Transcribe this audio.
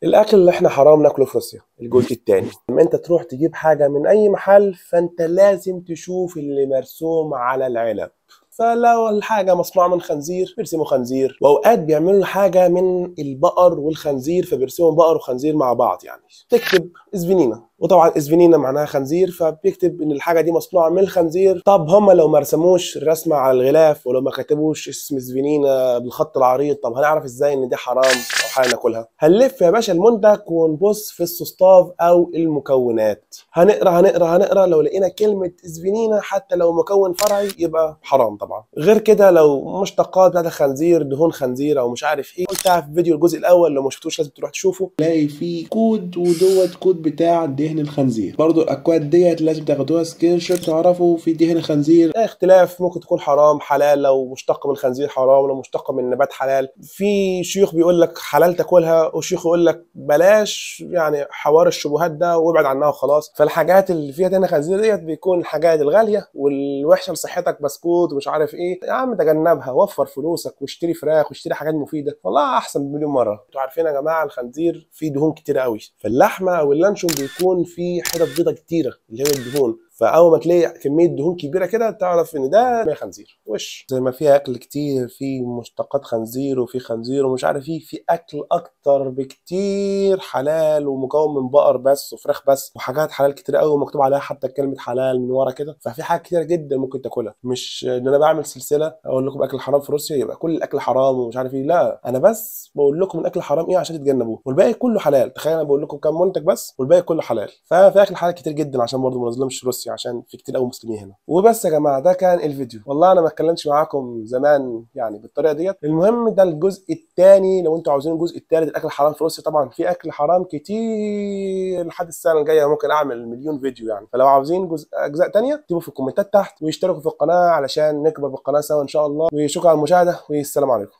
الاكل اللي احنا حرام ناكله في روسيا الجزء الثاني. لما انت تروح تجيب حاجه من اي محل فانت لازم تشوف اللي مرسوم على العلب. فلو الحاجه مصنوعه من خنزير بيرسموا خنزير، واوقات بيعملوا حاجه من البقر والخنزير فبيرسموا بقر وخنزير مع بعض. يعني تكتب اسفينينا، وطبعا اسفينينا معناها خنزير فبيكتب ان الحاجه دي مصنوعه من الخنزير. طب هم لو ما رسموش الرسمه على الغلاف ولو ما كتبوش اسم اسفينينا بالخط العريض، طب هنعرف ازاي ان دي حرام او حاجه ناكلها؟ هنلف يا باشا المنتج ونبص في السوستاف او المكونات، هنقرا لو لقينا كلمه اسفينينا حتى لو مكون فرعي يبقى حرام طبعا. غير كده لو مشتقات بتاعت الخنزير، دهون خنزير او مش عارف ايه، قلتها في فيديو الجزء الاول، لو ما شفتوش لازم تروح تشوفه. تلاقي فيه كود ودوت كود بتاع دهن الخنزير. برضو الاكواد ديت لازم تاخدوها سكرين شوت تعرفوا في دهن الخنزير. اختلاف ممكن تكون حرام حلال، لو مشتق من الخنزير حرام، لو مشتق من نبات حلال. في شيوخ بيقول لك حلال تاكلها وشيوخ يقول لك بلاش، يعني حوار الشبهات ده وابعد عنها وخلاص. فالحاجات اللي فيها دهن خنزير ديت بيكون الحاجات الغاليه والوحشه لصحتك، بسكوت ومش عارف ايه. يا عم تجنبها، وفر فلوسك واشتري فراخ واشتري حاجات مفيده، والله احسن بمليون مره. انتوا عارفين يا جماعه الخنزير فيه دهون كتيره قوي، في اللحمه او اللانشون بيكون فيه حتت بيضه كتيره اللي هي الدهون، فاول ما تلاقي كميه دهون كبيره كده تعرف ان ده خنزير. وش زي ما في اكل كتير في مشتقات خنزير وفي خنزير ومش عارف ايه، في اكل اكتر بكتير حلال ومكون من بقر بس وفراخ بس، وحاجات حلال كتير قوي مكتوب عليها حتى كلمه حلال من ورا كده. ففي حاجات كتير جدا ممكن تاكلها. مش ان انا بعمل سلسله اقول لكم اكل حرام في روسيا يبقى كل الاكل حرام ومش عارف ايه، لا، انا بس بقول لكم الاكل حرام ايه عشان تتجنبوه، والباقي كله حلال. تخيل انا بقول لكم كام منتج بس والباقي كله حلال. ففي اكل حلال كتير جدا عشان برضه ما نظلمش روسيا، عشان في كتير قوي مسلمين هنا. وبس يا جماعه، ده كان الفيديو. والله انا ما اتكلمتش معاكم زمان يعني بالطريقه ديت. المهم ده الجزء الثاني. لو انتوا عاوزين الجزء الثالث الاكل حرام في روسيا، طبعا في اكل حرام كتير لحد السنه الجايه ممكن اعمل مليون فيديو يعني. فلو عاوزين اجزاء ثانيه اكتبوا في الكومنتات تحت واشتركوا في القناه علشان نكبر بالقناه سوا ان شاء الله. وشكرا على المشاهده والسلام عليكم.